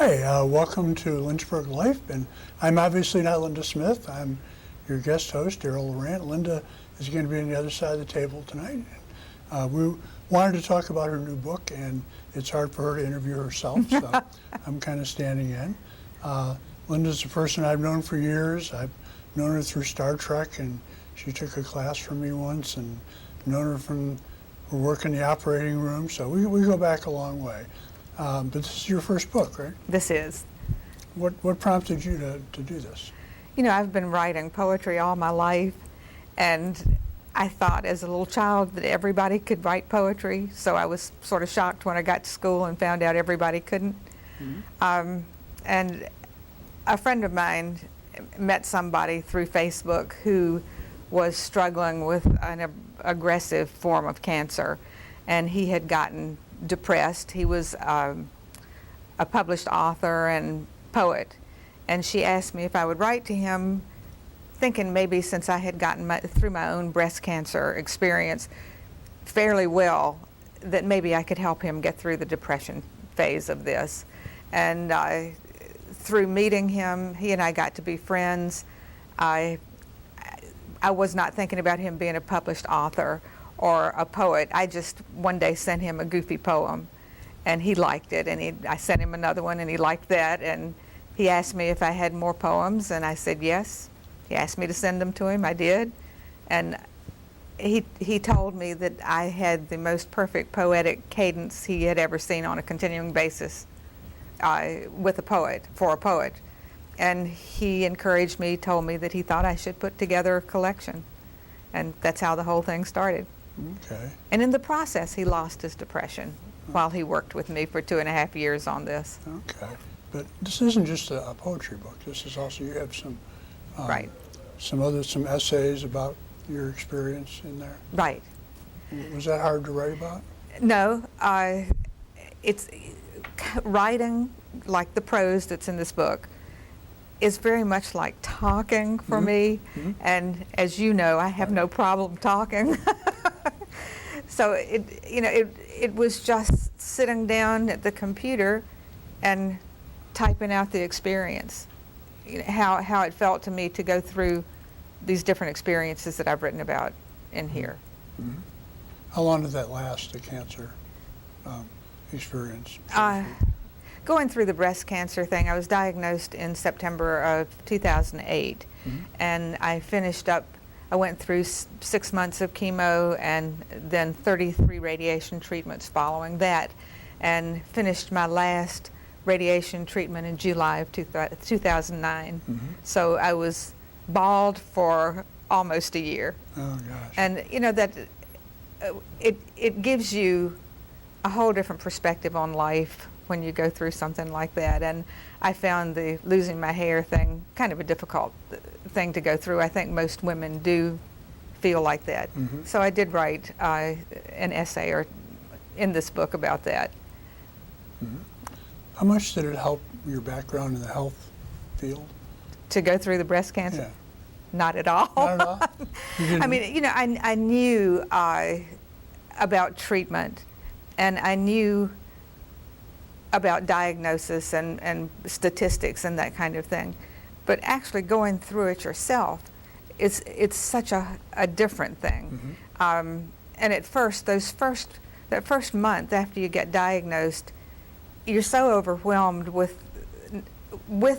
Hey, welcome to Lynchburg Life, and I'm obviously not Linda Smith. I'm your guest host, Darrell Laurant. Linda is going to be on the other side of the table tonight. We wanted to talk about her new book, and it's hard for her to interview herself, so I'm kind of standing in. Linda's a person I've known for years. I've known her through Star Trek, and she took a class from me once, and known her from her work in the operating room, so we go back a long way. But this is your first book, right? This is. What prompted you to do this? You know, I've been writing poetry all my life, and I thought as a little child that everybody could write poetry, so I was sort of shocked when I got to school and found out everybody couldn't. Mm-hmm. And a friend of mine met somebody through Facebook who was struggling with an aggressive form of cancer, and he had gotten depressed. He was a published author and poet, and she asked me if I would write to him, thinking maybe since I had gotten through my own breast cancer experience fairly well, that maybe I could help him get through the depression phase of this. And through meeting him, he and I got to be friends. I was not thinking about him being a published author or a poet. I just one day sent him a goofy poem, and he liked it, and I sent him another one, and he liked that, and he asked me if I had more poems, and I said yes. He asked me to send them to him. I did, and he told me that I had the most perfect poetic cadence he had ever seen on a continuing basis with a poet, for a poet. And he encouraged me, told me that he thought I should put together a collection, and that's how the whole thing started. Okay. And in the process, he lost his depression while he worked with me for 2.5 years on this. Okay. But this isn't just a poetry book. This is also, you have some Right. some essays about your experience in there. Right. Was that hard to write about? No, it's writing like the prose that's in this book is very much like talking for me, and as you know, I have no problem talking. So it was just sitting down at the computer and typing out the experience, how it felt to me to go through these different experiences that I've written about in here. Mm-hmm. How long did that last, the cancer experience? Going through the breast cancer thing, I was diagnosed in September of 2008, and I went through 6 months of chemo and then 33 radiation treatments following that, and finished my last radiation treatment in July of 2009. So I was bald for almost a year. Oh gosh. And that it gives you a whole different perspective on life when you go through something like that. And I found the losing my hair thing kind of a difficult thing to go through. I think most women do feel like that. So I did write an essay in this book about that. How much did it help your background in the health field? To go through the breast cancer? Yeah. Not at all. Not at all? I mean, I knew about treatment, and I knew about diagnosis and statistics and that kind of thing. But actually going through it yourself, it's such a different thing. And at first, that first month after you get diagnosed, you're so overwhelmed with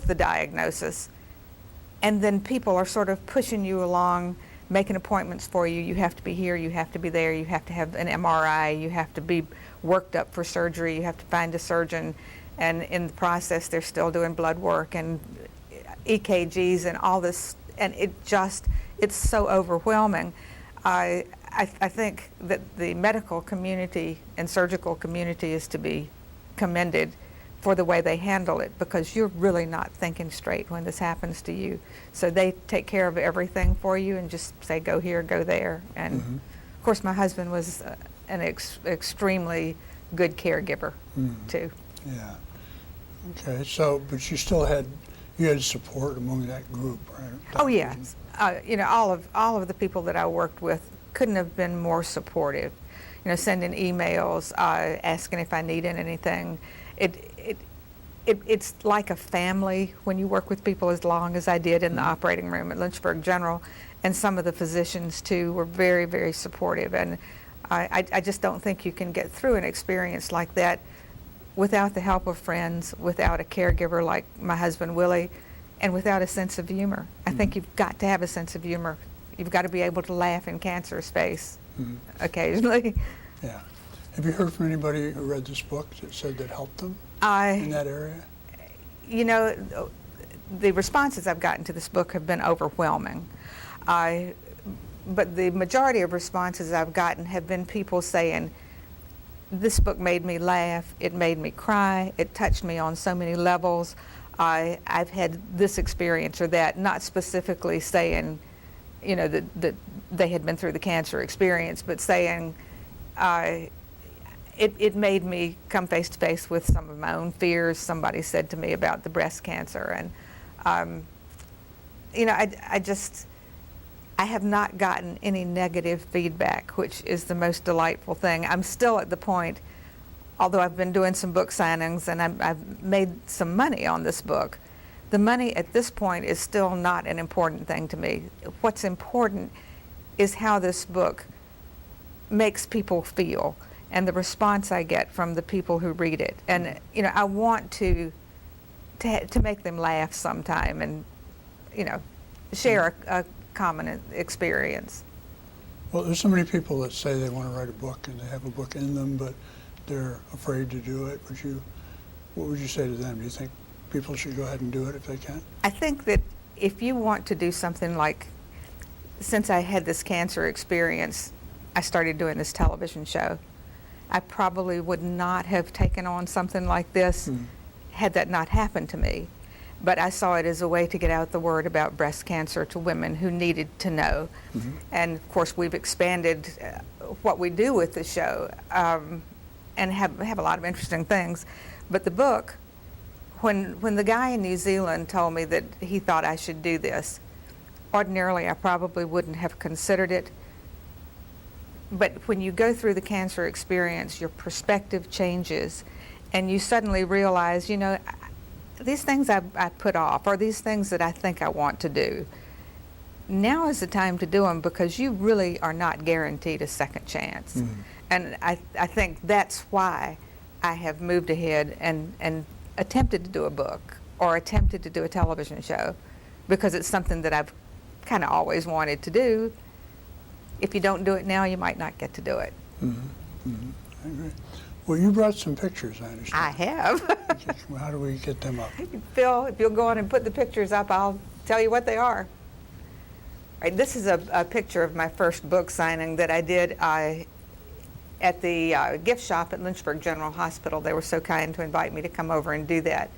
the diagnosis, and then people are sort of pushing you along, making appointments for you. You have to be here, you have to be there, you have to have an MRI, you have to be worked up for surgery, you have to find a surgeon, and in the process they're still doing blood work and EKGs and all this, and it's so overwhelming. I think that the medical community and surgical community is to be commended for the way they handle it, because you're really not thinking straight when this happens to you. So they take care of everything for you and just say, go here, go there. And of course my husband was an extremely good caregiver too. Yeah. Okay, so, but you had support among that group, right? Oh yes. All of the people that I worked with couldn't have been more supportive. Sending emails, asking if I needed anything. it's like a family when you work with people as long as I did in the operating room at Lynchburg General, and some of the physicians too were very, very supportive. And I just don't think you can get through an experience like that without the help of friends, without a caregiver like my husband Willie, and without a sense of humor. I think you've got to have a sense of humor. You've got to be able to laugh in cancer's face occasionally. Yeah. Have you heard from anybody who read this book that said that helped them in that area? You know, the responses I've gotten to this book have been overwhelming. But the majority of responses I've gotten have been people saying, this book made me laugh, it made me cry, it touched me on so many levels. I've had this experience or that, not specifically saying, you know, that they had been through the cancer experience, but saying it made me come face to face with some of my own fears. Somebody said to me about the breast cancer, and you know, I have not gotten any negative feedback, which is the most delightful thing. I'm still at the point, although I've been doing some book signings and I've made some money on this book, the money at this point is still not an important thing to me. What's important is how this book makes people feel and the response I get from the people who read it. And you know, I want to make them laugh sometime and, you know, share a common experience. Well, there's so many people that say they want to write a book and they have a book in them, but they're afraid to do it. What would you say to them? Do you think people should go ahead and do it if they can? I think that if you want to do something like, since I had this cancer experience, I started doing this television show. I probably would not have taken on something like this had that not happened to me. But I saw it as a way to get out the word about breast cancer to women who needed to know. And of course, we've expanded what we do with the show and have a lot of interesting things. But the book, when the guy in New Zealand told me that he thought I should do this, ordinarily I probably wouldn't have considered it. But when you go through the cancer experience, your perspective changes and you suddenly realize, you know, these things I put off, or these things that I think I want to do, now is the time to do them, because you really are not guaranteed a second chance. And I think that's why I have moved ahead and attempted to do a book or attempted to do a television show, because it's something that I've kind of always wanted to do. If you don't do it now, you might not get to do it. I agree. Well, you brought some pictures, I understand. I have. Well, how do we get them up? Phil, if you'll go on and put the pictures up, I'll tell you what they are. Right, this is a picture of my first book signing that I did at the gift shop at Lynchburg General Hospital. They were so kind to invite me to come over and do that.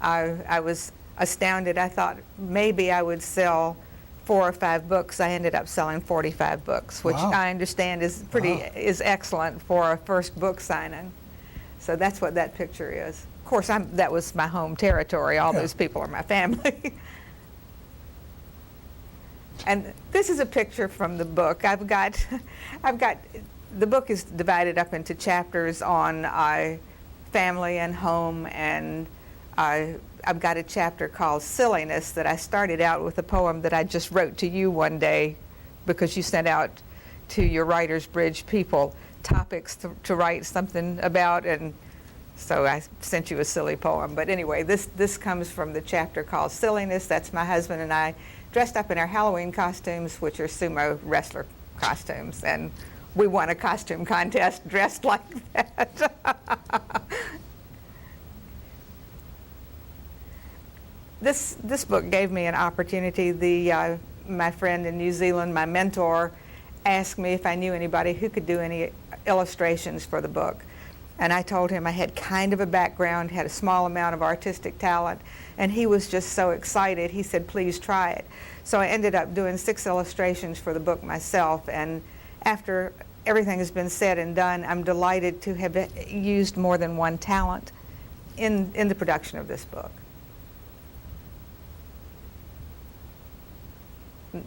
I was astounded. I thought maybe I would sell 4 or 5 books. I ended up selling 45 books, which I understand is is excellent for a first book signing. So that's what that picture is. Of course, that was my home territory. All those people are my family. And this is a picture from the book. I've got the book is divided up into chapters on family and home, and I've got a chapter called Silliness that I started out with a poem that I just wrote to you one day, because you sent out to your Writer's Bridge people topics to write something about, and so I sent you a silly poem. But anyway, this comes from the chapter called Silliness. That's my husband and I dressed up in our Halloween costumes, which are sumo wrestler costumes, and we won a costume contest dressed like that. This book gave me an opportunity. My friend in New Zealand, my mentor, asked me if I knew anybody who could do any illustrations for the book. And I told him I had kind of a background, had a small amount of artistic talent, and he was just so excited. He said, please try it. So I ended up doing 6 illustrations for the book myself, and after everything has been said and done, I'm delighted to have used more than one talent in the production of this book.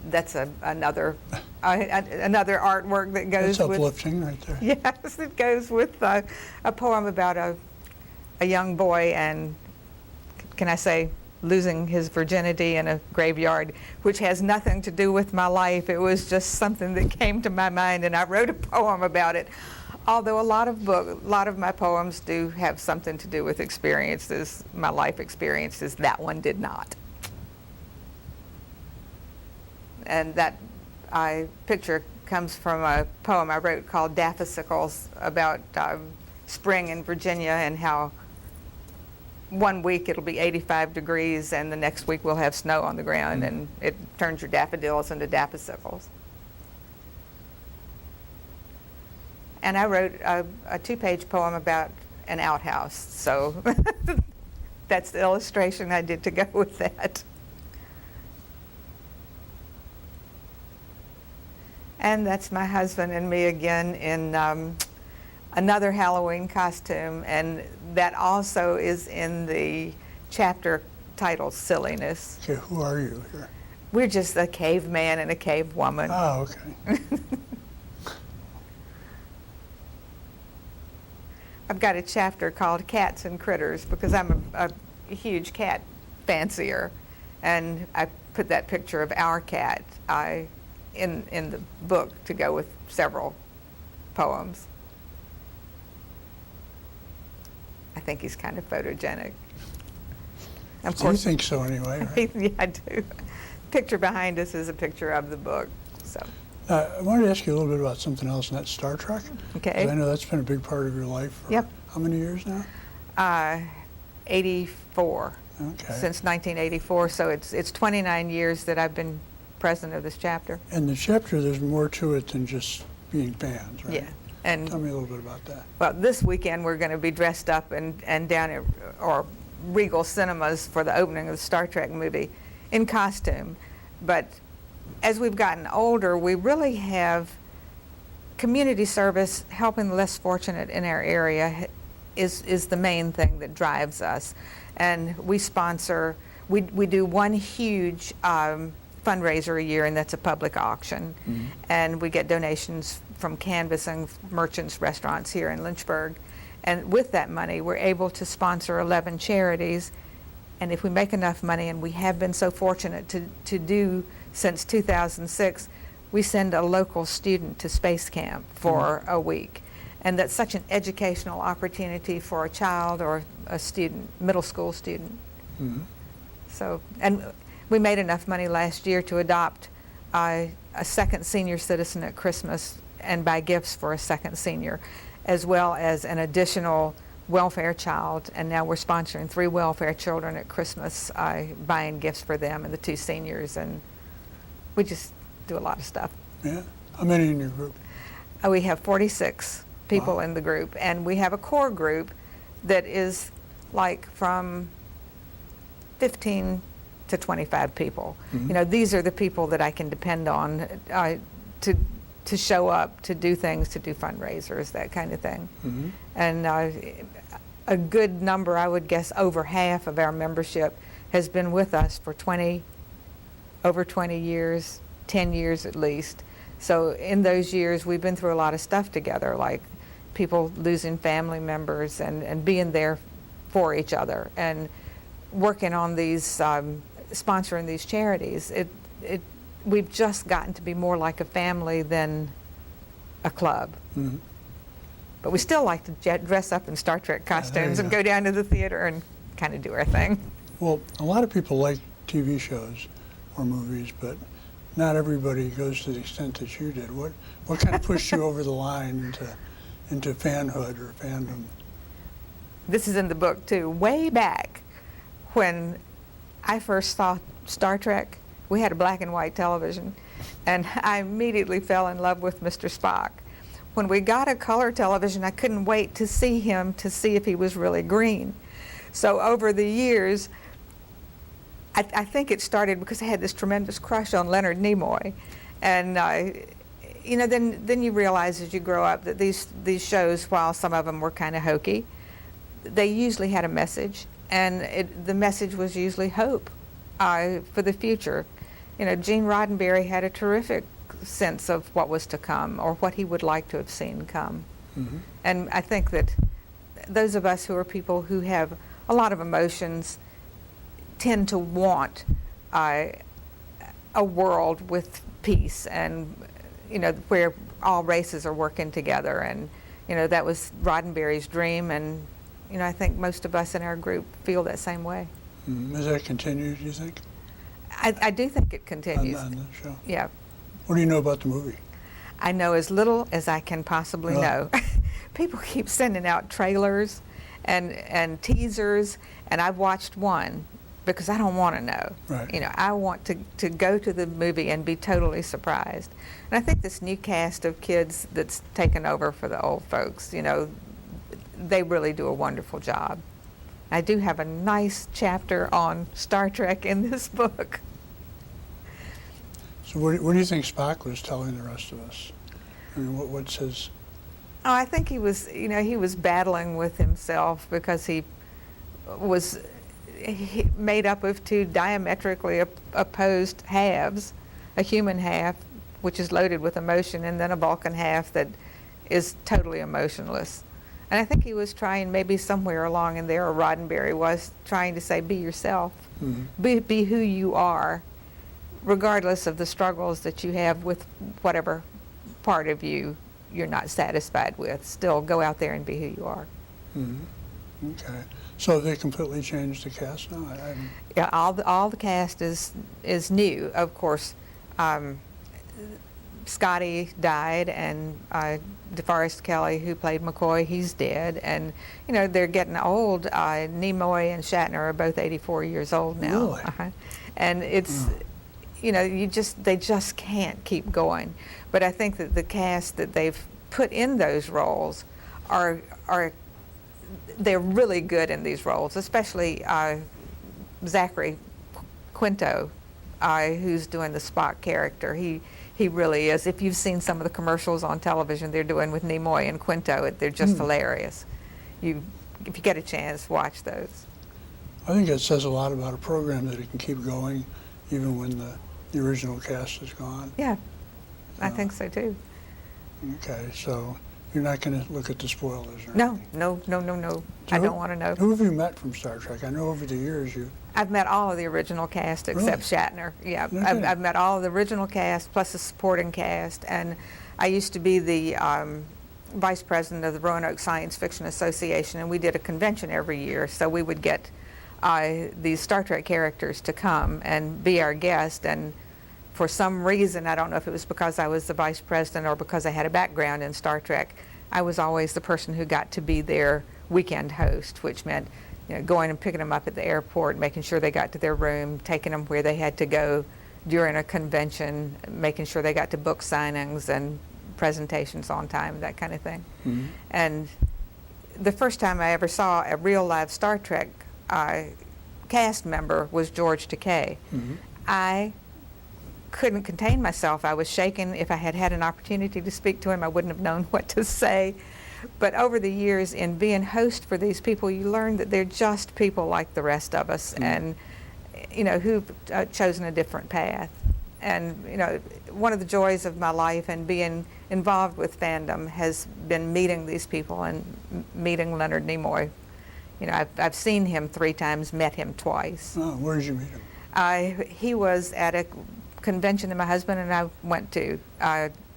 That's another artwork that goes That's with. uplifting right there. Yes, it goes with a poem about a young boy and can I say, losing his virginity in a graveyard, which has nothing to do with my life. It was just something that came to my mind, and I wrote a poem about it. Although a lot of my poems do have something to do with experiences, my life experiences, that one did not. And that picture comes from a poem I wrote called Daffodils, about spring in Virginia, and how one week it'll be 85 degrees and the next week we'll have snow on the ground, and it turns your daffodils into daffodils. And I wrote a 2-page poem about an outhouse, so that's the illustration I did to go with that. And that's my husband and me again in another Halloween costume, and that also is in the chapter titled Silliness. Okay, who are you here? We're just a caveman and a cave woman. Oh, okay. I've got a chapter called Cats and Critters because I'm a huge cat fancier, and I put that picture of our cat in the book to go with several poems. I think he's kind of photogenic. Of You think so anyway, right? Yeah, I do. Picture behind us is a picture of the book. So. I wanted to ask you a little bit about something else, and that's Star Trek. Okay. 'Cause I know that's been a big part of your life for Yep. how many years now? 84. Okay. Since 1984, so it's 29 years that I've been president of this chapter. And the chapter, there's more to it than just being fans, right? Yeah. And Tell me a little bit about that. well, this weekend we're going to be dressed up and down at Regal Cinemas for the opening of the Star Trek movie in costume. But as we've gotten older, we really have community service, helping the less fortunate in our area is the main thing that drives us. And we sponsor, we do one huge fundraiser a year, and that's a public auction. Mm-hmm. And we get donations from canvassing merchants, restaurants here in Lynchburg. And with that money, we're able to sponsor 11 charities. And if we make enough money, and we have been so fortunate to do since 2006, we send a local student to space camp for a week. And that's such an educational opportunity for a child or a student, middle school student. Mm-hmm. So, and we made enough money last year to adopt a second senior citizen at Christmas and buy gifts for a second senior, as well as an additional welfare child. And now we're sponsoring 3 welfare children at Christmas, buying gifts for them and the 2 seniors. And we just do a lot of stuff. Yeah. How many in your group? We have 46 people in the group, and we have a core group that is like from 15 to 25 people. Mm-hmm. You know, these are the people that I can depend on to show up, to do things, to do fundraisers, that kind of thing. Mm-hmm. And a good number, I would guess over half of our membership has been with us for over 20 years, 10 years at least. So in those years, we've been through a lot of stuff together, like people losing family members and being there for each other and working on these, sponsoring these charities. We've just gotten to be more like a family than a club. Mm-hmm. But we still like to dress up in Star Trek costumes and go down to the theater and kind of do our thing. Well, a lot of people like TV shows or movies, but not everybody goes to the extent that you did. What kind of pushed you over the line into fanhood or fandom? This is in the book too. Way back when I first saw Star Trek, we had a black and white television, and I immediately fell in love with Mr. Spock. When we got a color television, I couldn't wait to see him, to see if he was really green. So over the years, I think it started because I had this tremendous crush on Leonard Nimoy. And you know, then you realize as you grow up that these shows, while some of them were kind of hokey, they usually had a message, and the message was usually hope for the future. You know, Gene Roddenberry had a terrific sense of what was to come, or what he would like to have seen come. Mm-hmm. And I think that those of us who are people who have a lot of emotions tend to want a world with peace and, where all races are working together. And, that was Roddenberry's dream. And, I think most of us in our group feel that same way. Does that continue, do you think? I do think it continues. On the show? Yeah. What do you know about the movie? I know as little as I can possibly know. People keep sending out trailers and teasers, and I've watched one because I don't want to know. Right. I want to go to the movie and be totally surprised. And I think this new cast of kids that's taken over for the old folks, they really do a wonderful job. I do have a nice chapter on Star Trek in this book. So what do you think Spock was telling the rest of us? I mean, what's his... Oh, I think he was battling with himself because he was made up of two diametrically opposed halves, a human half, which is loaded with emotion, and then a Vulcan half that is totally emotionless. And I think he was trying, maybe somewhere along in there, or Roddenberry was trying to say, be yourself, be who you are, regardless of the struggles that you have with whatever part of you you're not satisfied with. Still go out there and be who you are. Okay. So they completely changed the cast now? Yeah, all the cast is new. Of course, Scotty died, and DeForest Kelley, who played McCoy, he's dead. And, they're getting old. Nimoy and Shatner are both 84 years old now. Really? And it's, they just can't keep going. But I think that the cast that they've put in those roles they're really good in these roles, especially Zachary Quinto, who's doing the Spock character. He really is. If you've seen some of the commercials on television they're doing with Nimoy and Quinto, they're just hilarious. If you get a chance, watch those. I think it says a lot about a program that it can keep going even when the original cast is gone. Yeah, I think so too. Okay, so you're not going to look at the spoilers or No. anything? No. So I don't want to know. Who have you met from Star Trek? I know over the years I've met all of the original cast except Shatner. Yeah, Okay. I've met all of the original cast plus the supporting cast, and I used to be the vice president of the Roanoke Science Fiction Association, and we did a convention every year, so we would get these Star Trek characters to come and be our guest. And for some reason, I don't know if it was because I was the vice president or because I had a background in Star Trek, I was always the person who got to be their weekend host, which meant going and picking them up at the airport, making sure they got to their room, taking them where they had to go during a convention, making sure they got to book signings and presentations on time, that kind of thing. And the first time I ever saw a real live Star Trek cast member was George Takei. I couldn't contain myself. I was shaken. If I had had an opportunity to speak to him, I wouldn't have known what to say. But over the years, in being host for these people, you learn that they're just people like the rest of us, and who've chosen a different path. And one of the joys of my life and being involved with fandom has been meeting these people and meeting Leonard Nimoy. I've seen him 3 times, met him twice. Oh, where did you meet him? He was at a convention that my husband and I went to,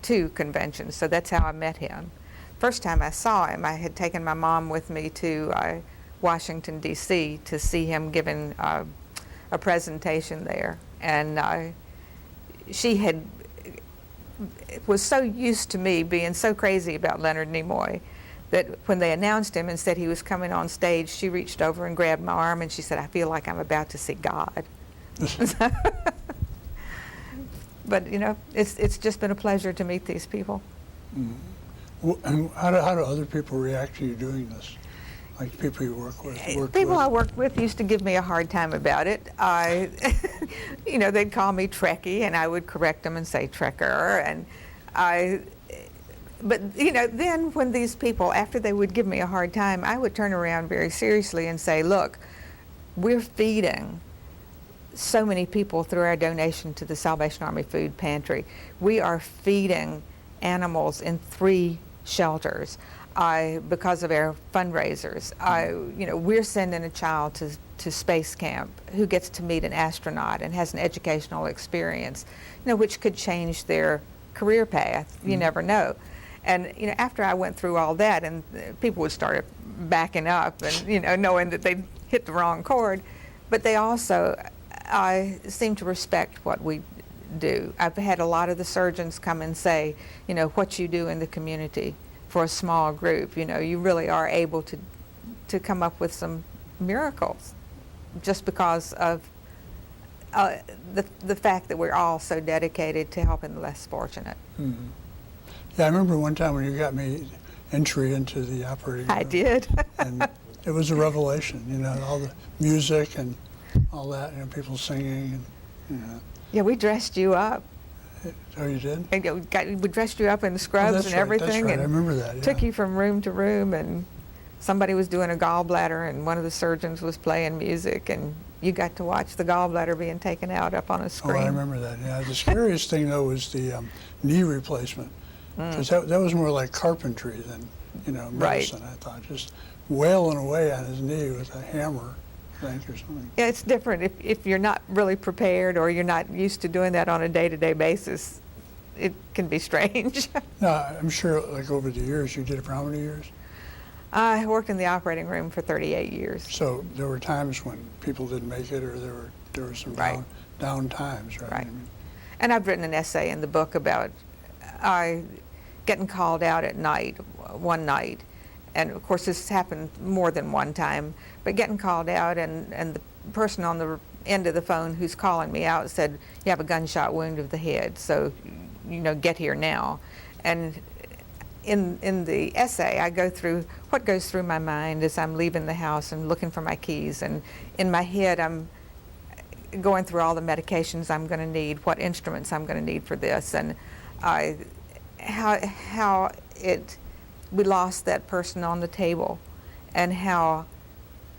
2 conventions, so that's how I met him. First time I saw him, I had taken my mom with me to Washington, D.C. to see him giving a presentation there. And she was so used to me being so crazy about Leonard Nimoy that when they announced him and said he was coming on stage, she reached over and grabbed my arm and she said, "I feel like I'm about to see God." But it's just been a pleasure to meet these people. Well, and how do other people react to you doing this? Like people you work with? People I worked with used to give me a hard time about it. They'd call me Trekkie, and I would correct them and say Trekker. But then when these people, after they would give me a hard time, I would turn around very seriously and say, "Look, we're feeding so many people through our donation to the Salvation Army Food Pantry. We are feeding animals in 3 shelters. because of our fundraisers. We're sending a child to space camp who gets to meet an astronaut and has an educational experience, which could change their career path. You never know. And after I went through all that, and people would start backing up, and knowing that they hit the wrong chord, but they also seem to respect what we do. I've had a lot of the surgeons come and say, what you do in the community for a small group, you really are able to come up with some miracles just because of the fact that we're all so dedicated to helping the less fortunate. Mm-hmm. Yeah, I remember one time when you got me entry into the operating room. I did. And it was a revelation, all the music and all that, people singing, and, Yeah, we dressed you up. Oh, you did? And we dressed you up in the scrubs that's and right, everything. That's right. And I remember that. Yeah. took you from room to room, and somebody was doing a gallbladder, and one of the surgeons was playing music, and you got to watch the gallbladder being taken out up on a Oh, screen. I remember that. Yeah, the scariest thing though was the knee replacement, because that was more like carpentry than medicine. Right. I thought, just wailing away on his knee with a hammer, I think, or something. Yeah, it's different if you're not really prepared or you're not used to doing that on a day-to-day basis. It can be strange. No, I'm sure, like over the years, you did it for how many years? I worked in the operating room for 38 years. So there were times when people didn't make it, or there were some Right. down times, right? Right. And I've written an essay in the book about getting called out at night, one night. And of course this happened more than one time, but getting called out, and the person on the end of the phone who's calling me out said, you have a gunshot wound of the head, so get here now. And in the essay, I go through what goes through my mind as I'm leaving the house and looking for my keys. And in my head, I'm going through all the medications I'm going to need, what instruments I'm going to need for this, and how we lost that person on the table, and how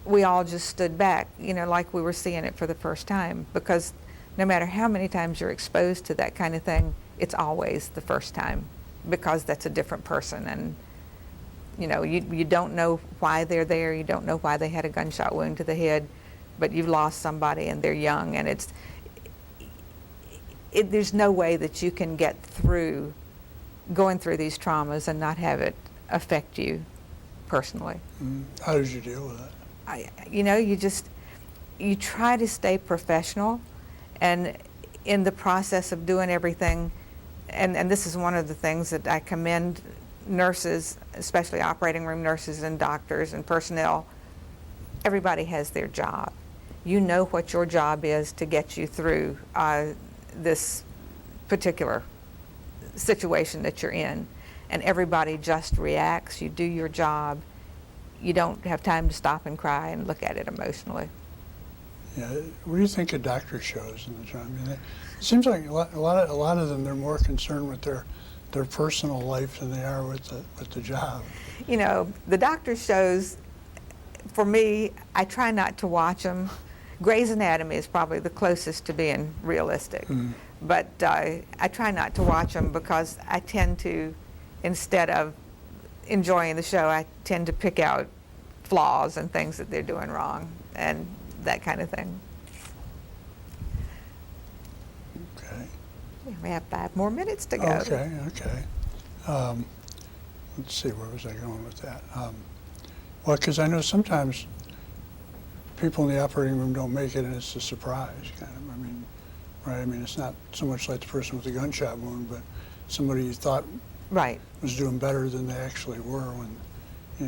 we all just stood back, like we were seeing it for the first time. Because no matter how many times you're exposed to that kind of thing, it's always the first time, because that's a different person, and you don't know why they're there, you don't know why they had a gunshot wound to the head, but you've lost somebody and they're young, and there's no way that you can get through going through these traumas and not have it affect you personally. How did you deal with it? You try to stay professional, and in the process of doing everything, and this is one of the things that I commend nurses, especially operating room nurses and doctors and personnel. Everybody has their job. You know what your job is to get you through this particular situation that you're in, and everybody just reacts. You do your job. You don't have time to stop and cry and look at it emotionally. Yeah. What do you think of doctor shows in the job? I mean, it seems like a lot of them, they're more concerned with their personal life than they are with the job. The doctor shows, for me, I try not to watch them. Grey's Anatomy is probably the closest to being realistic. But I try not to watch them because I tend to, instead of enjoying the show, I tend to pick out flaws and things that they're doing wrong and that kind of thing. Okay. We have 5 more minutes to go. Okay. Let's see, where was I going with that? Well, because I know sometimes people in the operating room don't make it, and it's a surprise, kind of. Right? I mean, it's not so much like the person with the gunshot wound, but somebody you thought Right. was doing better than they actually were when, So.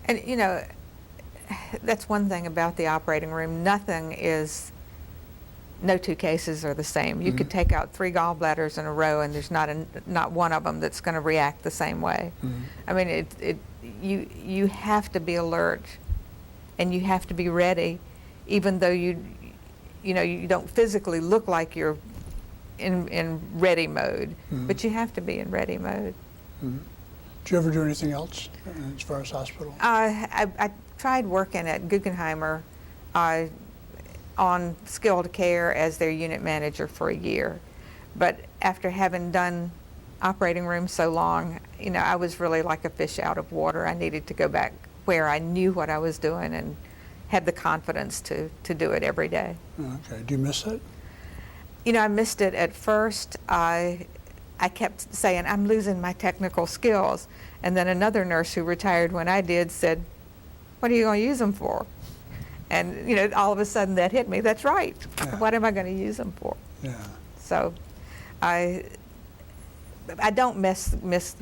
And that's one thing about the operating room. No 2 cases are the same. You could take out 3 gallbladders in a row, and there's not one of them that's going to react the same way. I mean, you have to be alert, and you have to be ready, even though you don't physically look like you're in ready mode, but you have to be in ready mode. Did you ever do anything else as far as hospital? I tried working at Guggenheimer on skilled care as their unit manager for a year, but after having done operating room so long, you know, I was really like a fish out of water. I needed to go back where I knew what I was doing and had the confidence to do it every day. Okay. Do you miss it? You know, I missed it at first. I kept saying, I'm losing my technical skills. And then another nurse who retired when I did said, what are you going to use them for? And, you know, all of a sudden that hit me. That's right. Yeah. What am I going to use them for? Yeah. So I don't miss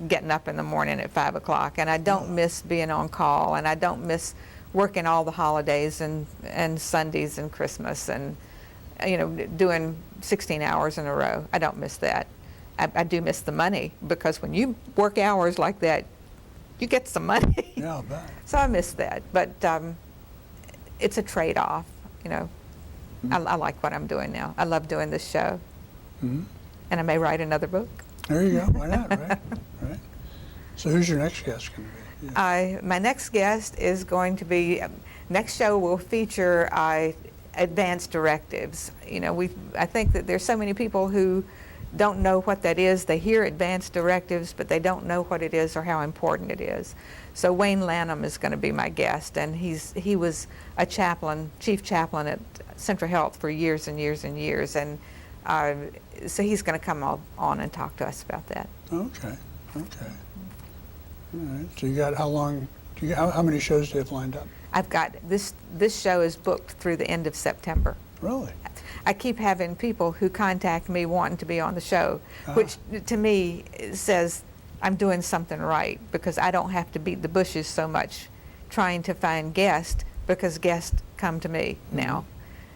getting up in the morning at 5 o'clock, and I don't miss being on call, and I don't miss working all the holidays and Sundays and Christmas and, you know, doing 16 hours in a row. I don't miss that. I do miss the money, because when you work hours like that, you get some money. Yeah, I'll bet. So I miss that, but it's a trade-off, you know. I like what I'm doing now. I love doing this show, and I may write another book. There you go. Why not, right? Right. So who's your next guest going to be? Yeah. My next guest is going to be, next show will feature advanced directives. You know, I think that there's so many people who don't know what that is. They hear advanced directives, but they don't know what it is or how important it is. So Wayne Lanham is going to be my guest, and he was a chaplain, chief chaplain at Central Health for years and years and years, and so he's going to come on and talk to us about that. Okay. Okay. All right. So you got how long? How many shows do you have lined up? I've got this show is booked through the end of September. Really? I keep having people who contact me wanting to be on the show, which to me says I'm doing something right, because I don't have to beat the bushes so much trying to find guests, because guests come to me now.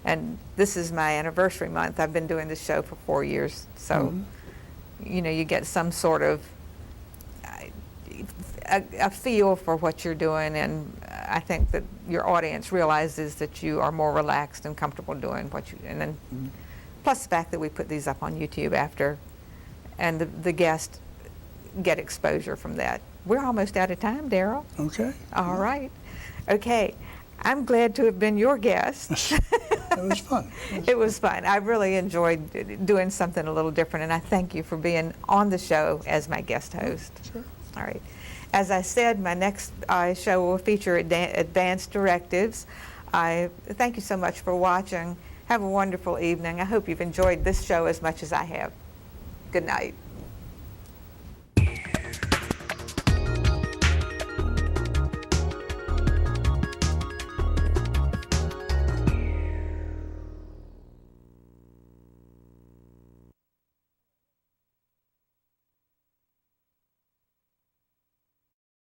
And this is my anniversary month. I've been doing this show for 4 years. So, you know, you get some sort of a feel for what you're doing, and I think that your audience realizes that you are more relaxed and comfortable doing what you, and then plus the fact that we put these up on YouTube after, and the guests get exposure from that. We're almost out of time, Darrell. Okay. All right. Okay. I'm glad to have been your guest. It was fun. It was fun. I really enjoyed doing something a little different, and I thank you for being on the show as my guest host. Sure. All right. As I said, my next show will feature advanced directives. I thank you so much for watching. Have a wonderful evening. I hope you've enjoyed this show as much as I have. Good night.